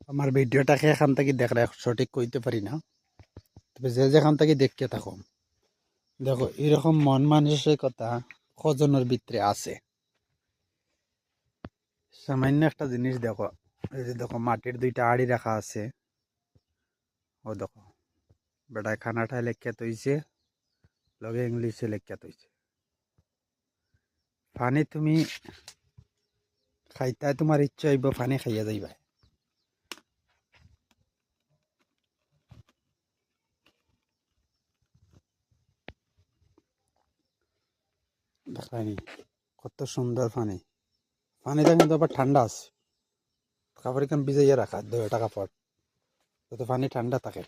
আমার ভিডিওটাকে এখান থেকে দেখলে সঠিক কইতে পারি না, তবে যে যেখান থেকে দেখতে থাকো, দেখো এরকম মন মানসিকতা কজনের ভিতরে আছে। সামান্য একটা জিনিস দেখো, এই যে দেখো মাটির দুইটা আড়ি রাখা আছে, ও দেখো বেটায় খানাটায় লেখিয়া তৈছে, লগে ইংলিশে লেখিয়া তৈছে। পানি তুমি খাইতে তোমার ইচ্ছা হইব, পানি খাইয়া যাইবা। দেখায়নি কত সুন্দর পানি। পানিটা কিন্তু আবার ঠান্ডা আছে, কাপড় কেন ভিজাইয়া রাখা, 2টা কাপড় যাতে পানি ঠান্ডা থাকে।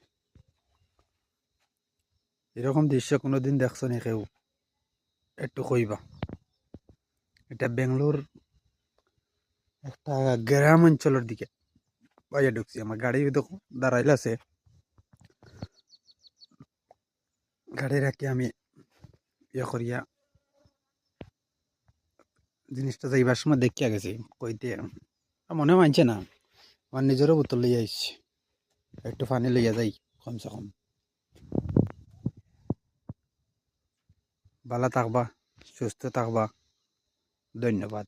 এরকম দৃশ্য কোনোদিন দেখছো নি কেউ? একটু কইবা। এটা বেঙ্গলোর একটা গ্রাম অঞ্চলের দিকে বাইরে ঢুকছি, আমার গাড়ি দেখো দাঁড়াইলে আছে, গাড়ি রাখি আমি ইয়ে করিয়া জিনিসটা যাইবার সময় দেখিয়া গেছি, কইতে মনে মানছে না। আমার নিজেরও বোতল লইয়া আইসি, একটু পানি লইয়া যাই কমসে কম। ভালো থাকবা, সুস্থ থাকবা, ধন্যবাদ।